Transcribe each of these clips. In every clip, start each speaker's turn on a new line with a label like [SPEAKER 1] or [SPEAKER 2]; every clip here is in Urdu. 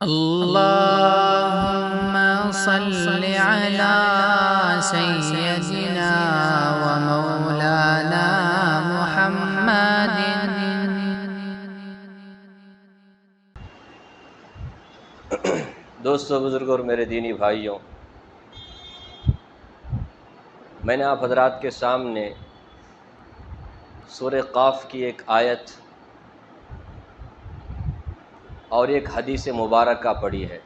[SPEAKER 1] اللهم صل على سيدنا ومولانا محمد.
[SPEAKER 2] دوستو، بزرگوں اور میرے دینی بھائیوں، میں نے آپ حضرات کے سامنے سورہ قاف کی ایک آیت اور ایک حدیث مبارکہ پڑھی ہے۔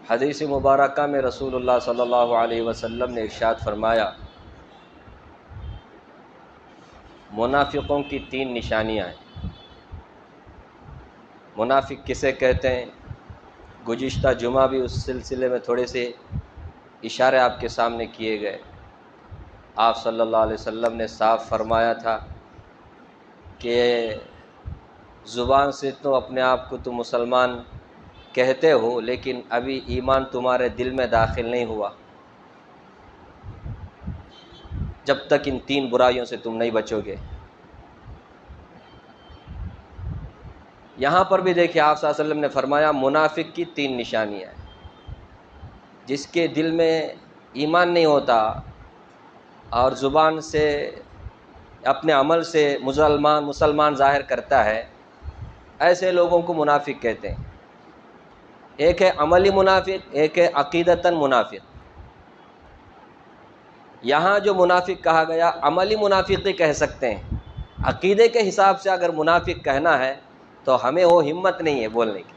[SPEAKER 2] حدیث مبارکہ میں رسول اللہ صلی اللہ علیہ وسلم نے ارشاد فرمایا، منافقوں کی 3 نشانیاں ہیں۔ منافق کسے کہتے ہیں؟ گزشتہ جمعہ بھی اس سلسلے میں تھوڑے سے اشارے آپ کے سامنے کیے گئے۔ آپ صلی اللہ علیہ وسلم نے صاف فرمایا تھا کہ زبان سے تو اپنے آپ کو تم مسلمان کہتے ہو، لیکن ابھی ایمان تمہارے دل میں داخل نہیں ہوا جب تک ان 3 برائیوں سے تم نہیں بچو گے۔ یہاں پر بھی دیکھیں، آپ صلی اللہ علیہ وسلم نے فرمایا منافق کی 3 نشانیاں ہیں۔ جس کے دل میں ایمان نہیں ہوتا اور زبان سے اپنے عمل سے مسلمان ظاہر کرتا ہے، ایسے لوگوں کو منافق کہتے ہیں۔ ایک ہے عملی منافق، ایک ہے عقیدتاً منافق۔ یہاں جو منافق کہا گیا عملی منافقی کہہ سکتے ہیں، عقیدے کے حساب سے اگر منافق کہنا ہے تو ہمیں وہ ہمت نہیں ہے بولنے کی،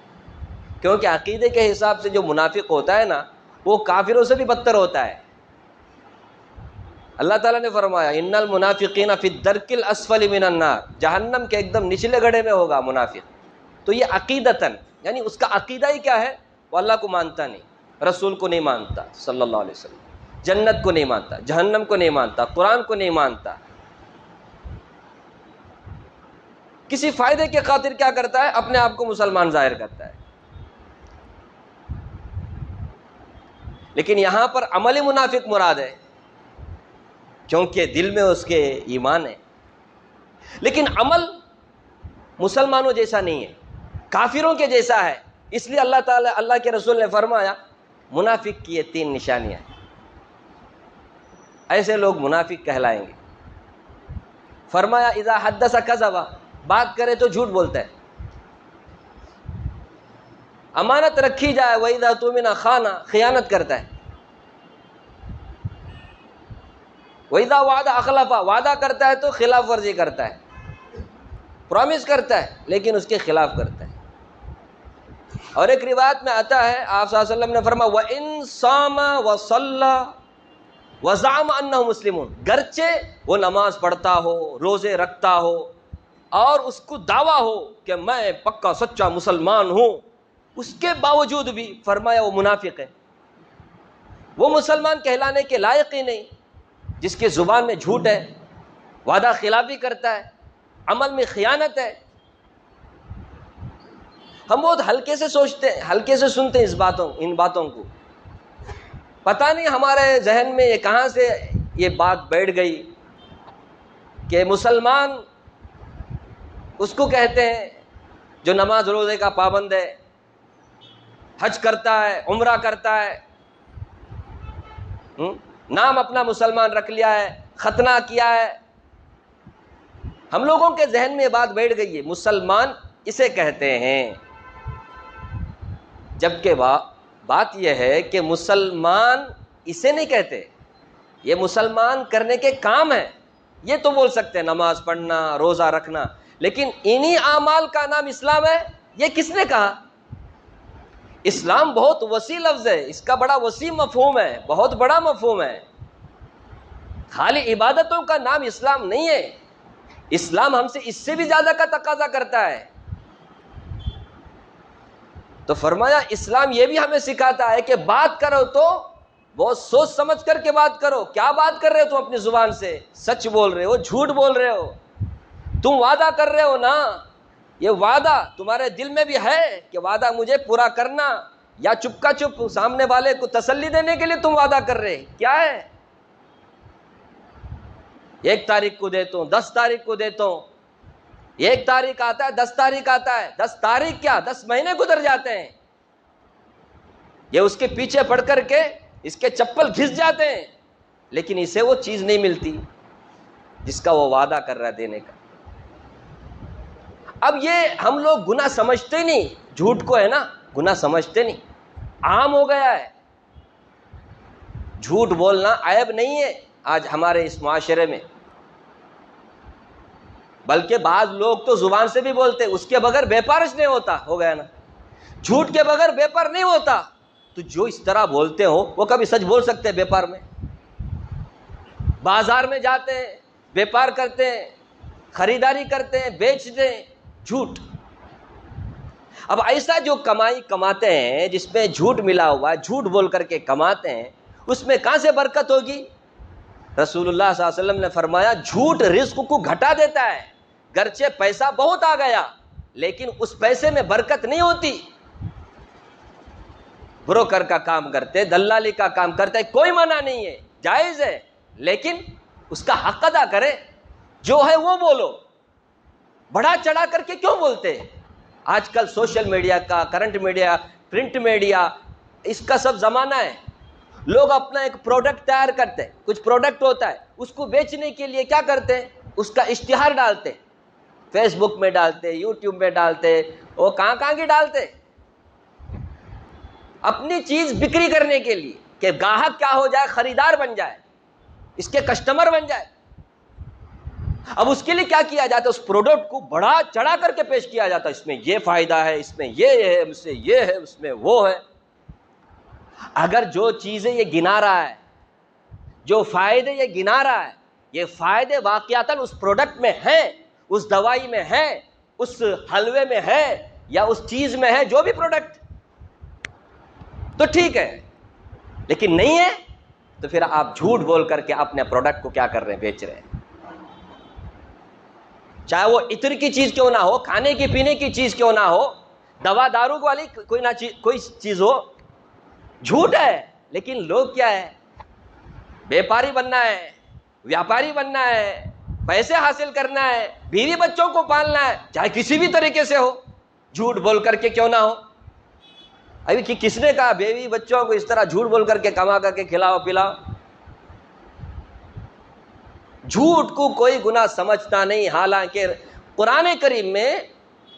[SPEAKER 2] کیونکہ عقیدے کے حساب سے جو منافق ہوتا ہے نا، وہ کافروں سے بھی بدتر ہوتا ہے۔ اللہ تعالیٰ نے فرمایا ان المنافقین فی الدرک الاسفل من النار، جہنم کے ایک دم نچلے گڑھے میں ہوگا منافق۔ تو یہ عقیدتاً، یعنی اس کا عقیدہ ہی کیا ہے؟ وہ اللہ کو مانتا نہیں، رسول کو نہیں مانتا صلی اللہ علیہ وسلم، جنت کو نہیں مانتا، جہنم کو نہیں مانتا، قرآن کو نہیں مانتا۔ کسی فائدے کے خاطر کیا کرتا ہے؟ اپنے آپ کو مسلمان ظاہر کرتا ہے۔ لیکن یہاں پر عملی منافق مراد ہے، کیونکہ دل میں اس کے ایمان ہے، لیکن عمل مسلمانوں جیسا نہیں ہے، کافروں کے جیسا ہے۔ اس لیے اللہ کے رسول نے فرمایا منافق کی یہ 3 نشانیاں ہیں، ایسے لوگ منافق کہلائیں گے۔ فرمایا اذا حدث کذب، بات کرے تو جھوٹ بولتا ہے، امانت رکھی جائے واذا اؤتمن خان، خیانت کرتا ہے، واذا وعد اخلف، وعدہ کرتا ہے تو خلاف ورزی کرتا ہے، پرومس کرتا ہے لیکن اس کے خلاف کرتا ہے۔ اور ایک روایت میں آتا ہے آپ صلی اللہ علیہ وسلم نے فرمایا وَإِن صَامَ وَصَلَّى وَزَعَمَ أَنَّهُ مُسْلِمٌ، گرچہ وہ نماز پڑھتا ہو، روزے رکھتا ہو اور اس کو دعویٰ ہو کہ میں پکا سچا مسلمان ہوں، اس کے باوجود بھی فرمایا وہ منافق ہے، وہ مسلمان کہلانے کے لائق ہی نہیں، جس کے زبان میں جھوٹ ہے، وعدہ خلافی کرتا ہے، عمل میں خیانت ہے۔ ہم بہت ہلکے سے سوچتے ہیں، ہلکے سے سنتے ہیں ان باتوں کو، پتہ نہیں ہمارے ذہن میں یہ کہاں سے یہ بات بیٹھ گئی کہ مسلمان اس کو کہتے ہیں جو نماز روزے کا پابند ہے، حج کرتا ہے، عمرہ کرتا ہے، نام اپنا مسلمان رکھ لیا ہے، ختنہ کیا ہے۔ ہم لوگوں کے ذہن میں یہ بات بیٹھ گئی ہے مسلمان اسے کہتے ہیں، جبکہ بات یہ ہے کہ مسلمان اسے نہیں کہتے، یہ مسلمان کرنے کے کام ہیں، یہ تو بول سکتے ہیں نماز پڑھنا، روزہ رکھنا، لیکن انہی اعمال کا نام اسلام ہے، یہ کس نے کہا؟ اسلام بہت وسیع لفظ ہے، اس کا بڑا وسیع مفہوم ہے، بہت بڑا مفہوم ہے۔ خالی عبادتوں کا نام اسلام نہیں ہے، اسلام ہم سے اس سے بھی زیادہ کا تقاضا کرتا ہے۔ تو فرمایا اسلام یہ بھی ہمیں سکھاتا ہے کہ بات کرو تو بہت سوچ سمجھ کر کے بات کرو۔ کیا بات کر رہے ہو تم اپنی زبان سے؟ سچ بول رہے ہو، جھوٹ بول رہے ہو؟ تم وعدہ کر رہے ہو نا، یہ وعدہ تمہارے دل میں بھی ہے کہ وعدہ مجھے پورا کرنا، یا چپ کا چپ سامنے والے کو تسلی دینے کے لیے تم وعدہ کر رہے؟ کیا ہے؟ 1 تاریخ کو دیتا ہوں، 10 تاریخ کو دیتا ہوں، 1 تاریخ آتا ہے، 10 تاریخ آتا ہے، 10 تاریخ کیا 10 مہینے گزر جاتے ہیں، یہ اس کے پیچھے پڑ کر کے اس کے چپل گھس جاتے ہیں، لیکن اسے وہ چیز نہیں ملتی جس کا وہ وعدہ کر رہا ہے دینے کا۔ اب یہ ہم لوگ گناہ سمجھتے نہیں، جھوٹ کو ہے نا گناہ سمجھتے نہیں، عام ہو گیا ہے۔ جھوٹ بولنا عیب نہیں ہے آج ہمارے اس معاشرے میں، بلکہ بعض لوگ تو زبان سے بھی بولتے اس کے بغیر بیپارش نہیں ہوتا، ہو گیا نا، جھوٹ کے بغیر بیپار نہیں ہوتا۔ تو جو اس طرح بولتے ہو وہ کبھی سچ بول سکتے ہیں؟ بیپار میں بازار میں جاتے ہیں، بیپار کرتے ہیں، خریداری کرتے ہیں، بیچتے ہیں، جھوٹ۔ اب ایسا جو کمائی کماتے ہیں جس میں جھوٹ ملا ہوا ہے، جھوٹ بول کر کے کماتے ہیں، اس میں کہاں سے برکت ہوگی؟ رسول اللہ صلی اللہ علیہ وسلم نے فرمایا جھوٹ رزق کو گھٹا دیتا ہے، گرچہ پیسہ بہت آ گیا لیکن اس پیسے میں برکت نہیں ہوتی۔ بروکر کا کام کرتے، دلالی کا کام کرتے، کوئی منع نہیں ہے، جائز ہے، لیکن اس کا حق ادا کرے، جو ہے وہ بولو، بڑا چڑھا کر کے کیوں بولتے؟ آج کل سوشل میڈیا کا، کرنٹ میڈیا، پرنٹ میڈیا، اس کا سب زمانہ ہے۔ لوگ اپنا ایک پروڈکٹ تیار کرتے ہیں، کچھ پروڈکٹ ہوتا ہے، اس کو بیچنے کے لیے کیا کرتے ہیں؟ اس کا اشتہار ڈالتے، فیس بک میں ڈالتے، یوٹیوب میں ڈالتے، وہ کہاں کہاں کی ڈالتے، اپنی چیز بکری کرنے کے لیے کہ گاہک کیا ہو جائے، خریدار بن جائے، اس کے کسٹمر بن جائے۔ اب اس کے لیے کیا کیا جاتا ہے؟ اس پروڈکٹ کو بڑا چڑھا کر کے پیش کیا جاتا ہے، اس میں یہ فائدہ ہے، اس میں یہ ہے، اس میں یہ ہے، اس میں وہ ہے۔ اگر جو چیزیں یہ گنا رہا ہے، جو فائدے یہ گنا رہا ہے، یہ فائدے واقعتاً اس پروڈکٹ میں ہیں، اس دوائی میں ہے، اس حلوے میں ہے، یا اس چیز میں ہے، جو بھی پروڈکٹ، تو ٹھیک ہے، لیکن نہیں ہے تو پھر آپ جھوٹ بول کر کے اپنے پروڈکٹ کو کیا کر رہے ہیں؟ بیچ رہے ہیں۔ چاہے وہ عطر کی چیز کیوں نہ ہو، کھانے کی پینے کی چیز کیوں نہ ہو، دوا دارو والی کوئی چیز ہو، جھوٹ ہے، لیکن لوگ کیا ہے؟ بیپاری بننا ہے، ویاپاری بننا ہے، پیسے حاصل کرنا ہے، بیوی بچوں کو پالنا ہے، چاہے کسی بھی طریقے سے ہو، جھوٹ بول کر کے کیوں نہ ہو۔ ابھی کس نے کہا بیوی بچوں کو اس طرح جھوٹ بول کر کے کما کر کے کھلاؤ پلاؤ؟ جھوٹ کو کوئی گناہ سمجھتا نہیں، حالانکہ قرآن کریم میں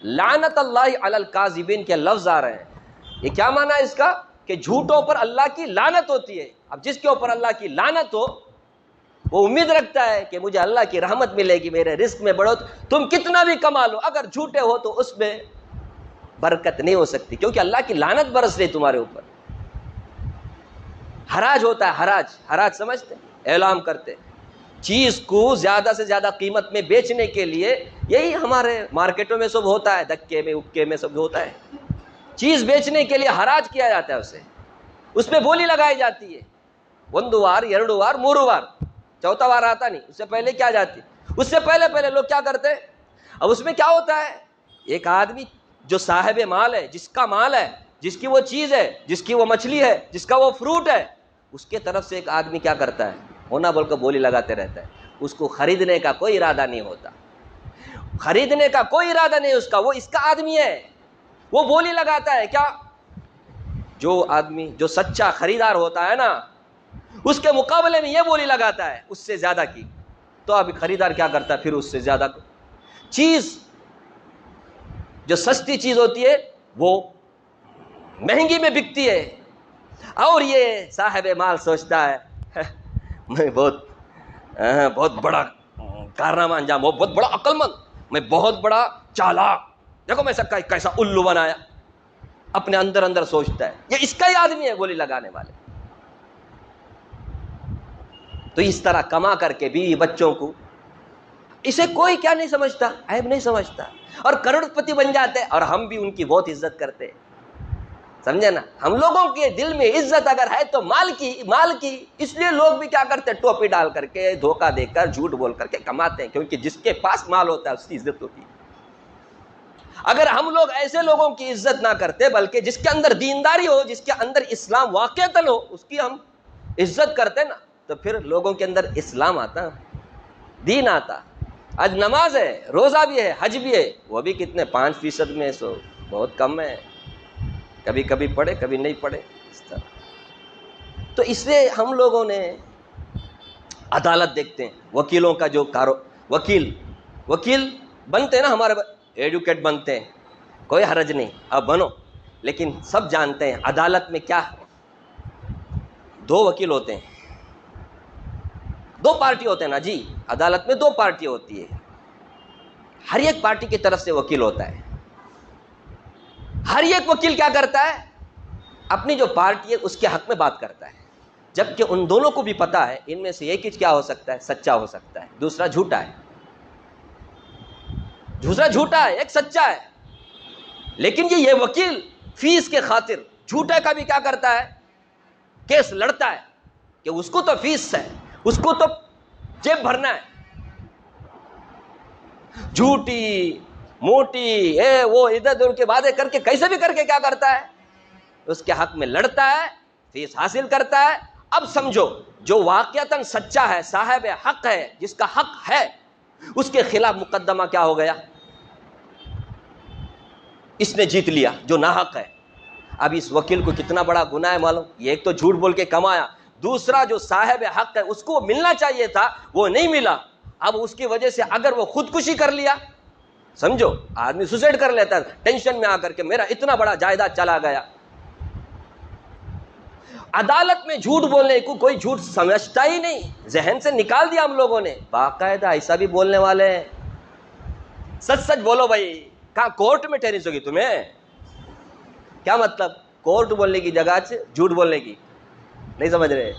[SPEAKER 2] لعنت اللہ علی الکاذبین کے لفظ آ رہے ہیں۔ یہ کیا معنی ہے اس کا؟ کہ جھوٹوں پر اللہ کی لعنت ہوتی ہے۔ اب جس کے اوپر اللہ کی لعنت ہو وہ امید رکھتا ہے کہ مجھے اللہ کی رحمت ملے گی، میرے رزق میں بڑھوت۔ تم کتنا بھی کما لو، اگر جھوٹے ہو تو اس میں برکت نہیں ہو سکتی، کیونکہ اللہ کی لعنت برس رہی تمہارے اوپر۔ حراج ہوتا ہے، حراج سمجھتے، اعلان کرتے، چیز کو زیادہ سے زیادہ قیمت میں بیچنے کے لیے، یہی ہمارے مارکیٹوں میں سب ہوتا ہے، دکے میں اکے میں سب ہوتا ہے، چیز بیچنے کے لیے حراج کیا جاتا ہے، اس میں بولی لگائی جاتی ہے، 1 وار 2 وار 3 وار، 4 وار آتا نہیں، اس سے پہلے کیا جاتی، اس سے پہلے لوگ کیا کرتے ہیں؟ اب اس میں کیا ہوتا ہے؟ ایک آدمی جو صاحب مال ہے، جس کا مال ہے، جس کی وہ چیز ہے، جس کی وہ مچھلی ہے، جس کا وہ فروٹ ہے، اس کے طرف سے ایک آدمی کیا کرتا ہے؟ ہونا بول کر بولی لگاتے رہتا ہے، اس کو خریدنے کا کوئی ارادہ نہیں ہوتا، خریدنے کا کوئی ارادہ نہیں اس کا، وہ اس کا آدمی ہے، وہ بولی لگاتا ہے۔ کیا جو آدمی جو سچا خریدار ہوتا ہے نا، اس کے مقابلے میں یہ بولی لگاتا ہے اس سے زیادہ کی، تو ابھی خریدار کیا کرتا ہے؟ پھر اس سے زیادہ چیز، جو سستی چیز ہوتی ہے وہ مہنگی میں بکتی ہے، اور یہ صاحب مال سوچتا ہے میں بہت بڑا کارنامہ انجام ہو، بہت بڑا عقل مند، میں بہت بڑا چالاک، دیکھو میں سب کا کیسا الو بنایا، اپنے اندر سوچتا ہے، یہ اس کا ہی آدمی ہے بولی لگانے والے۔ تو اس طرح کما کر کے بیوی بچوں کو، اسے کوئی کیا نہیں سمجھتا، عیب نہیں سمجھتا، اور کروڑ پتی بن جاتے، اور ہم بھی ان کی بہت عزت کرتے، سمجھے نا؟ ہم لوگوں کے دل میں عزت اگر ہے تو مال کی، اس لیے لوگ بھی کیا کرتے؟ ٹوپی ڈال کر کے، دھوکہ دے کر، جھوٹ بول کر کے کماتے ہیں، کیونکہ جس کے پاس مال ہوتا ہے اس کی عزت ہوتی ہے۔ اگر ہم لوگ ایسے لوگوں کی عزت نہ کرتے، بلکہ جس کے اندر دینداری ہو، جس کے اندر اسلام واقعتاً ہو، اس کی ہم عزت کرتے نا، تو پھر لوگوں کے اندر اسلام آتا، دین آتا۔ آج نماز ہے، روزہ بھی ہے، حج بھی ہے، وہ بھی کتنے 5% میں، سو بہت کم ہے، کبھی کبھی پڑھے کبھی نہیں پڑھے اس طرح۔ تو اس لیے ہم لوگوں نے عدالت دیکھتے ہیں، وکیلوں کا جو وکیل بنتے ہیں نا، ہمارے ایڈوکیٹ بنتے ہیں، کوئی حرج نہیں، اب بنو، لیکن سب جانتے ہیں عدالت میں کیا ہے، 2 وکیل ہوتے ہیں، 2 پارٹی ہوتے ہیں نا جی، عدالت میں 2 پارٹی ہوتی ہے، ہر ایک پارٹی کی طرف سے وکیل ہوتا ہے، ہر ایک وکیل کیا کرتا ہے، اپنی جو پارٹی ہے اس کے حق میں بات کرتا ہے، جبکہ ان دونوں کو بھی پتا ہے ان میں سے ایک ہی کیا ہو سکتا ہے، سچا ہو سکتا ہے، دوسرا جھوٹا ہے، ایک سچا ہے، لیکن یہ وکیل فیس کے خاطر جھوٹے کا بھی کیا کرتا ہے، کیس لڑتا ہے کہ اس کو تو فیس ہے، اس کو تو جیب بھرنا ہے، جھوٹی موٹی وہ ادھر ادھر کے باتیں کر کے کیسے بھی کر کے کیا کرتا ہے، اس کے حق میں لڑتا ہے، فیس حاصل کرتا ہے۔ اب سمجھو جو واقعتاً سچا ہے، صاحب حق ہے، جس کا حق ہے، اس کے خلاف مقدمہ کیا ہو گیا، اس نے جیت لیا جو ناحق ہے۔ اب اس وکیل کو کتنا بڑا گناہ ہے معلوم، یہ ایک تو جھوٹ بول کے کمایا، دوسرا جو صاحب حق ہے اس کو ملنا چاہیے تھا وہ نہیں ملا، اب اس کی وجہ سے اگر وہ خودکشی کر لیا، سمجھو آدمی سوسائڈ کر لیتا ہے ٹینشن میں آ کر کے، میرا اتنا بڑا جائیداد چلا گیا۔ عدالت میں جھوٹ بولنے کو کوئی جھوٹ سمجھتا ہی نہیں، ذہن سے نکال دیا ہم لوگوں نے، باقاعدہ ایسا بھی بولنے والے ہیں، سچ بولو بھائی، کہاں کورٹ میں ٹھہری ہوگی تمہیں، کیا مطلب، کورٹ بولنے کی جگہ سے جھوٹ بولنے کی، نہیں سمجھ رہے،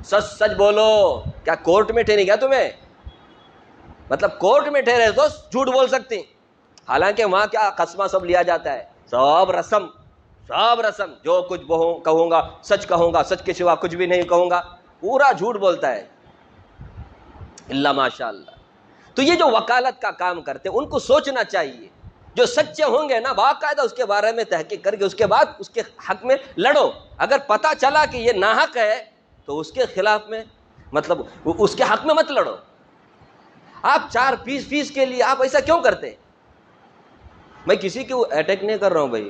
[SPEAKER 2] سچ بولو، کیا کورٹ میں ٹھہری گیا تمہیں، مطلب کورٹ میں ٹھہرے تو جھوٹ بول سکتی، حالانکہ وہاں کیا قسمہ سب لیا جاتا ہے، سب رسم، جو کچھ کہوں گا سچ کہوں گا، سچ کے سوا کچھ بھی نہیں کہوں گا، پورا جھوٹ بولتا ہے اللہ ماشاء اللہ۔ تو یہ جو وکالت کا کام کرتے ہیں ان کو سوچنا چاہیے، جو سچے ہوں گے نا باقاعدہ اس کے بارے میں تحقیق کر کے اس کے بعد اس کے حق میں لڑو، اگر پتہ چلا کہ یہ ناحق ہے تو اس کے خلاف میں مطلب اس کے حق میں مت لڑو۔ آپ 4 فیس کے لیے آپ ایسا کیوں کرتے؟ میں کسی کو اٹیک نہیں کر رہا ہوں بھائی،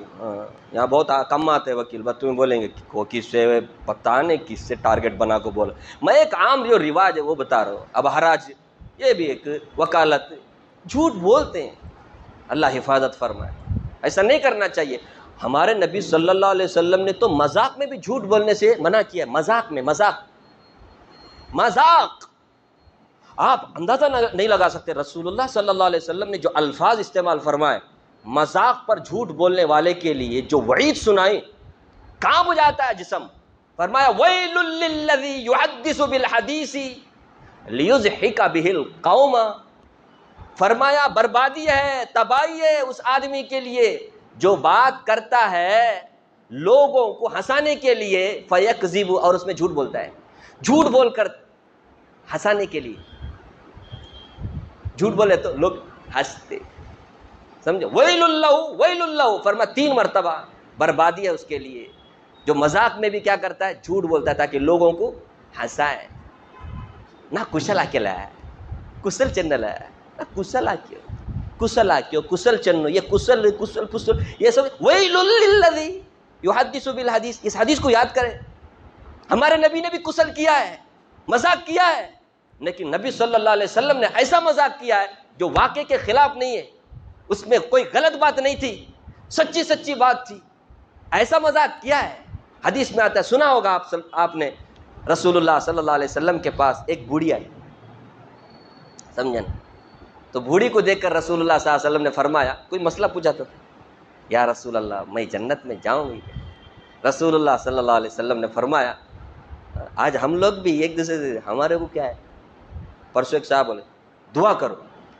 [SPEAKER 2] یہاں بہت کم آتے ہیں وکیل، بس تمہیں بولیں گے کس سے پتہ نہیں کس سے ٹارگٹ بنا کو بولا، میں ایک عام جو رواج ہے وہ بتا رہا ہوں۔ اب حراج یہ بھی ایک وکالت، جھوٹ بولتے ہیں، اللہ حفاظت فرمائے، ایسا نہیں کرنا چاہیے۔ ہمارے نبی صلی اللہ علیہ وسلم نے تو مذاق میں بھی جھوٹ بولنے سے منع کیا، مذاق آپ اندازہ نہیں لگا سکتے، رسول اللہ صلی اللہ علیہ وسلم نے جو الفاظ استعمال فرمائے مذاق پر جھوٹ بولنے والے کے لیے، جو وعید سنائی، کانپ ہو جاتا ہے جسم۔ فرمایا ویل للذی یحدث بالحدیث لیضحک بہ القوم، فرمایا بربادی ہے، تباہی ہے اس آدمی کے لیے جو بات کرتا ہے لوگوں کو ہنسانے کے لیے، فیکذب، اور اس میں جھوٹ بولتا ہے، جھوٹ بول کر ہنسانے کے لیے، جھوٹ بولے تو لوگ ہنستے، سمجھو، ویل اللہ، فرما 3 مرتبہ بربادی ہے اس کے لیے جو مذاق میں بھی کیا کرتا ہے، جھوٹ بولتا ہے تاکہ لوگوں کو ہنسائے۔ نہ کشل اکیلا ہے، کسل چینل ہے، کسل آکیو، کسل چنو، یہ کسل یہ سب، ویل للذی یحدث بالحدیث، اس حدیث کو یاد کریں، ہمارے نبی نے بھی کسل کیا ہے، مذاق کیا ہے، لیکن نبی صلی اللہ علیہ وسلم نے ایسا مذاق کیا ہے جو واقعے کے خلاف نہیں ہے، اس میں کوئی غلط بات نہیں تھی، سچی بات تھی، ایسا مذاق کیا ہے۔ حدیث میں آتا ہے، سنا ہوگا آپ نے، رسول اللہ صلی اللہ علیہ وسلم کے پاس ایک بوڑھی آئی، سمجھن، تو بوڑھی کو دیکھ کر رسول اللہ صلی اللہ علیہ وسلم نے فرمایا، کوئی مسئلہ پوچھا تھا، یا رسول اللہ میں جنت میں جاؤں گی؟ رسول اللہ صلی اللہ علیہ وسلم نے فرمایا، آج ہم لوگ بھی ایک دوسرے سے، ہمارے کو کیا ہے، پرسوں ایک صاحب بولے دعا کرو،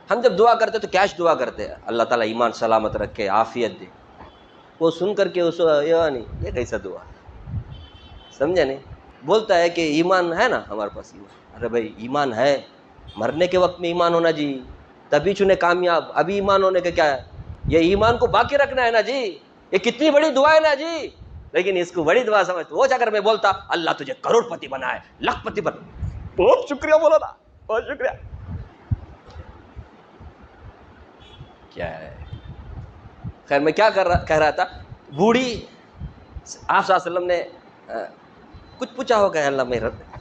[SPEAKER 2] ہم جب دعا کرتے تو کیش دعا کرتے ہیں، اللہ تعالیٰ ایمان سلامت رکھے، عافیت دے، وہ سن کر کے اس یہ کیسا دعا، سمجھے نہیں، بولتا ہے کہ ایمان ہے نا ہمارے پاس، ایمان، ارے بھائی ایمان ہے، مرنے کے وقت میں ایمان ہونا جی، تبھی چنے کامیاب، ابھی ایمان ہونے کا کیا ہے، یہ ایمان کو باقی رکھنا ہے نا جی، یہ کتنی بڑی دعا ہے نا جی، لیکن اس کو بڑی دعا سمجھتے، وہ جا کر میں بولتا اللہ تجھے کروڑ پتی بنائے، لاکھ پتی بنا، بہت شکریہ بولا نا، بہت شکریہ، کیا ہے. خیر میں کیا کہہ رہا تھا, بوڑھی آپ صلی اللہ علیہ وسلم نے کچھ پوچھا ہوگا, اللہ میں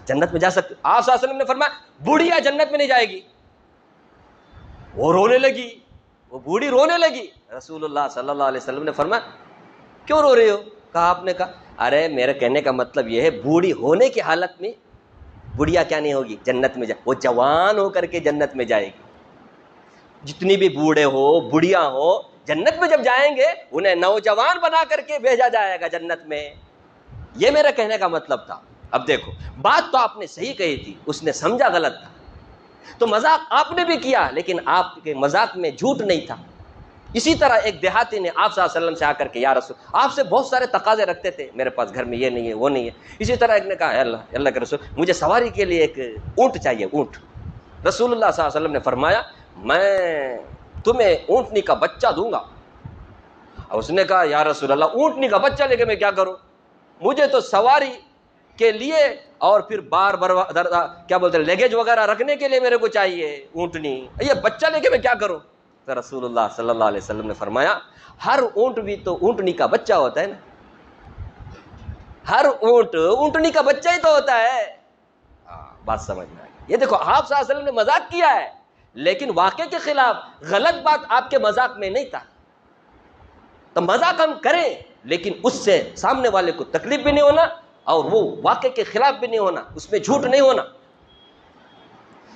[SPEAKER 2] جنت میں جا سکتے. آپ صلی اللہ علیہ وسلم نے فرمایا بوڑھیا جنت میں نہیں جائے گی. وہ رونے لگی, وہ بوڑھی رونے لگی. رسول اللہ صلی اللہ علیہ وسلم نے فرمایا کیوں رو رہے ہو؟ کہا آپ نے کہا ارے میرے کہنے کا مطلب یہ ہے بوڑھی ہونے کی حالت میں بڑھیا کیا نہیں ہوگی, جنت میں وہ جوان ہو کر کے جنت میں جائے گی. جتنی بھی بوڑھے ہو بڑھیا ہو جنت میں جب جائیں گے انہیں نوجوان بنا کر کے بھیجا جائے گا جنت میں. یہ میرا کہنے کا مطلب تھا. اب دیکھو بات تو آپ نے صحیح کہی تھی, اس نے سمجھا غلط تھا, تو مذاق آپ نے بھی کیا, لیکن آپ کے مذاق میں جھوٹ نہیں تھا. اسی طرح ایک دیہاتی نے آپ صلی اللہ علیہ وسلم سے آ کر کے یا رسول, آپ سے بہت سارے تقاضے رکھتے تھے, میرے پاس گھر میں یہ نہیں ہے وہ نہیں ہے. اسی طرح ایک نے کہا اللہ کے رسول مجھے سواری کے لیے ایک اونٹ چاہیے, اونٹ. رسول اللہ صلی اللہ علیہ وسلم نے فرمایا میں تمہیں اونٹنی کا بچہ دوں گا. اس نے کہا یا رسول اللہ اونٹنی کا بچہ لے کے میں کیا کروں, مجھے تو سواری کے لیے اور پھر کیا بولتے ہیں لیگیج وغیرہ رکھنے کے لیے میرے کو چاہیے اونٹنی, یہ بچہ لے کے میں کیا کروں. تو رسول اللہ صلی اللہ علیہ وسلم نے فرمایا ہر اونٹ بھی تو اونٹنی کا بچہ ہوتا ہے نا, ہر اونٹ اونٹنی کا بچہ ہی تو ہوتا ہے. بات سمجھ میں آئی. یہ دیکھو آپ صلی اللہ علیہ وسلم نے مذاق کیا ہے, لیکن واقعے کے خلاف غلط بات آپ کے مذاق میں نہیں تھا. تو مذاق ہم کریں لیکن اس سے سامنے والے کو تکلیف بھی نہیں ہونا اور وہ واقعے کے خلاف بھی نہیں ہونا, اس میں جھوٹ نہیں ہونا.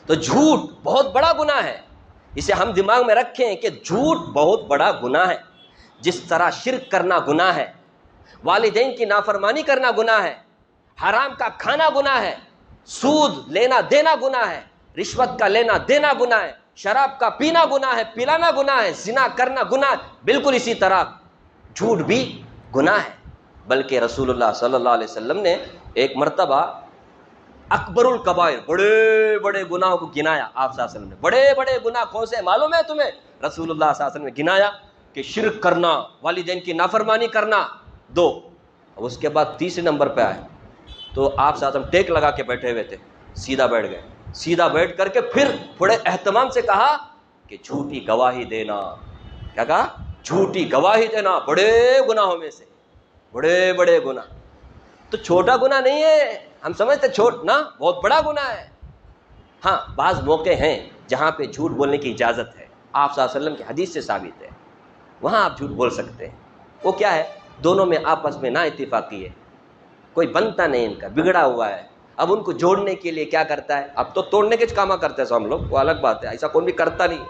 [SPEAKER 2] تو جھوٹ بہت بڑا گناہ ہے, اسے ہم دماغ میں رکھیں کہ جھوٹ بہت بڑا گناہ ہے. جس طرح شرک کرنا گناہ ہے, والدین کی نافرمانی کرنا گناہ ہے, حرام کا کھانا گناہ ہے, سود لینا دینا گناہ ہے, رشوت کا لینا دینا گناہ ہے, شراب کا پینا گناہ ہے, پلانا گناہ ہے, زنا کرنا گناہ ہے, بالکل اسی طرح جھوٹ بھی گناہ ہے. بلکہ رسول اللہ صلی اللہ علیہ وسلم نے ایک مرتبہ اکبر الکبائر بڑے بڑے گناہوں کو گنایا. آپ صلی اللہ علیہ وسلم نے بڑے بڑے گناہ کون سے معلوم ہے تمہیں؟ رسول اللہ صلی اللہ علیہ وسلم نے گنایا کہ شرک کرنا, والدین کی نافرمانی کرنا 2. اس کے بعد تیسرے نمبر پہ آئے تو آپ صلی اللہ علیہ وسلم ٹیک لگا کے بیٹھے ہوئے تھے, سیدھا بیٹھ گئے. سیدھا بیٹھ کر کے پھر بڑے اہتمام سے کہا کہ جھوٹی گواہی دینا. کیا کہا؟ جھوٹی گواہی دینا بڑے گناہوں میں سے, بڑے بڑے گناہ. تو چھوٹا گناہ نہیں ہے, ہم سمجھتے چھوٹ نا, بہت بڑا گناہ ہے. ہاں بعض موقع ہیں جہاں پہ جھوٹ بولنے کی اجازت ہے, آپ صلی اللہ علیہ وسلم کی حدیث سے ثابت ہے, وہاں آپ جھوٹ بول سکتے ہیں. وہ کیا ہے؟ دونوں میں آپس میں نا اتفاقی ہے, کوئی بنتا نہیں, ان کا بگڑا ہوا ہے. اب ان کو جوڑنے کے لیے کیا کرتا ہے, اب تو توڑنے کے کام کرتے ہیں ہم لوگ, وہ الگ بات ہے, ایسا کوئی بھی کرتا نہیں.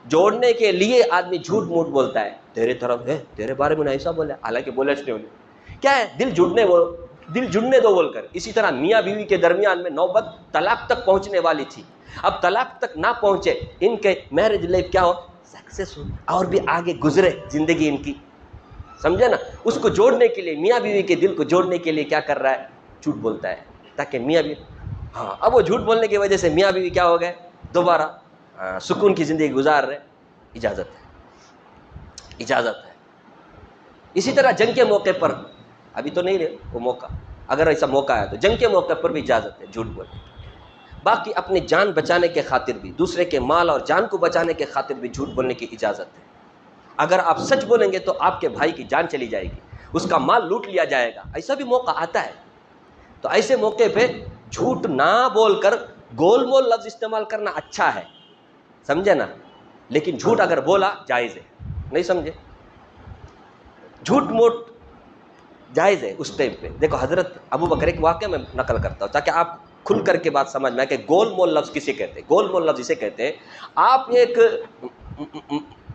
[SPEAKER 2] جوڑنے کے لیے آدمی جھوٹ موٹ بولتا ہے, تیرے طرف ہے تیرے بارے میں ایسا بولا, حالانکہ بولے نہیں ہونے. کیا ہے؟ دل جڑنے دو بول کر. اسی طرح میاں بیوی کے درمیان میں نوبت طلاق تک پہنچنے والی تھی, اب طلاق تک نہ پہنچے, ان کے میرج لائف کیا ہو سکسیس ہو اور بھی آگے گزرے زندگی ان کی, سمجھے نا. اس کو جوڑنے کے لیے, میاں بیوی کے دل کو جوڑنے کے لیے کیا کر رہا ہے, جھوٹ بولتا ہے تاکہ میاں بیوی, ہاں اب وہ جھوٹ بولنے کی وجہ سے میاں بیوی کیا ہو گئے, دوبارہ سکون کی زندگی گزار رہے. اجازت ہے, اجازت ہے. اسی طرح جنگ کے موقع پر, ابھی تو نہیں رہے وہ موقع, اگر ایسا موقع آیا تو جنگ کے موقع پر بھی اجازت ہے جھوٹ بولنے. باقی اپنی جان بچانے کے خاطر بھی, دوسرے کے مال اور جان کو بچانے کے خاطر بھی جھوٹ بولنے کی اجازت ہے. اگر آپ سچ بولیں گے تو آپ کے بھائی کی جان چلی جائے گی, اس کا مال لوٹ لیا جائے گا, ایسا بھی موقع آتا ہے. تو ایسے موقع پہ جھوٹ نہ بول کر گول مول لفظ استعمال کرنا اچھا ہے, سمجھے نا, لیکن جھوٹ اگر بولا جائز ہے, نہیں سمجھے, جھوٹ موٹ جائز ہے اس ٹائم پہ. دیکھو حضرت ابو بکر کے واقعہ میں نقل کرتا ہوں تاکہ آپ کھل کر کے بات سمجھ میں آئے کہ گول مول لفظ کسے کہتے ہیں. گول مول لفظ اسے کہتے ہیں آپ ایک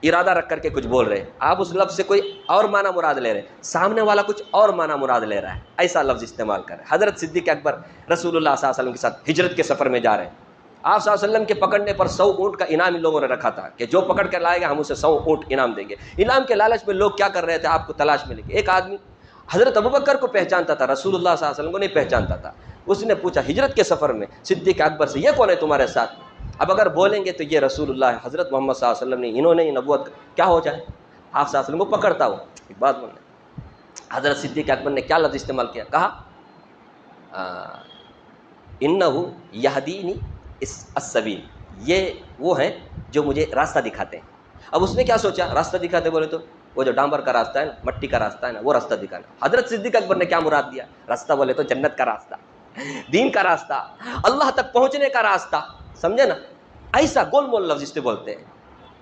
[SPEAKER 2] ارادہ رکھ کر کے کچھ بول رہے ہیں, آپ اس لفظ سے کوئی اور معنی مراد لے رہے ہیں, سامنے والا کچھ اور معنی مراد لے رہا ہے, ایسا لفظ استعمال کر رہے ہیں. حضرت صدیق اکبر رسول اللہ صلی اللہ علیہ وسلم کے ساتھ ہجرت کے سفر میں جا رہے ہیں, آپ صلی اللہ علیہ وسلم کے پکڑنے پر 100 اونٹ کا انعام ان لوگوں نے رکھا تھا کہ جو پکڑ کر لائے گا ہم اسے 100 اونٹ انعام دیں گے. انعام کے لالچ میں لوگ کیا کر رہے تھے, آپ کو تلاش میں لے کے. ایک آدمی حضرت ابوبکر کو پہچانتا تھا, رسول اللہ صلی اللہ علیہ وسلم کو نہیں پہچانتا تھا. اس نے پوچھا ہجرت کے سفر میں صدیق اکبر سے, یہ کون ہے تمہارے ساتھ؟ اب اگر بولیں گے تو یہ رسول اللہ ہے, حضرت محمد صلی اللہ علیہ وسلم نے, انہوں نے نبوت, کیا ہو جائے, آپ صلی اللہ علیہ وسلم کو پکڑتا ہو. ایک بات بولنے, حضرت صدیق اکبر نے کیا لفظ استعمال کیا, کہا انہو یہدینی السبیل, یہ وہ ہیں جو مجھے راستہ دکھاتے ہیں. اب اس نے کیا سوچا راستہ دکھاتے بولے تو وہ جو ڈامبر کا راستہ ہے نا, مٹی کا راستہ ہے نا, وہ راستہ دکھانا. حضرت صدیق اکبر نے کیا مراد دیا؟ راستہ بولے تو جنت کا راستہ, دین کا راستہ, اللہ تک پہنچنے کا راستہ, سمجھے نا. ایسا گول مول لفظ اس پہ بولتے ہیں.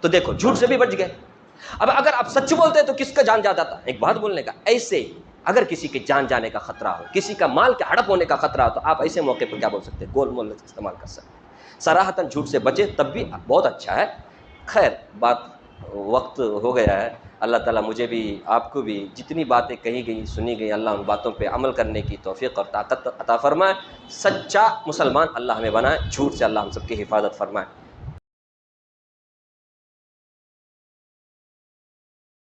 [SPEAKER 2] تو دیکھو جھوٹ سے بھی بچ گئے. اب اگر آپ سچ بولتے ہیں تو کس کا جان جاتا تھا؟ ایک بات بولنے کا. ایسے اگر کسی کے جان جانے کا خطرہ ہو, کسی کا مال کے ہڑپ ہونے کا خطرہ ہو, تو آپ ایسے موقع پر کیا بول سکتے ہیں؟ گول مول لفظ استعمال کر سکتے ہیں. صراحتاً جھوٹ سے بچے تب بھی بہت اچھا ہے. خیر بات وقت ہو گیا ہے. اللہ تعالیٰ مجھے بھی آپ کو بھی جتنی باتیں کہی گئی سنی گئی, اللہ ان باتوں پہ عمل کرنے کی توفیق اور طاقت عطا فرمائے. سچا مسلمان اللہ ہمیں بنائے, جھوٹ سے اللہ ہم سب کی حفاظت فرمائے.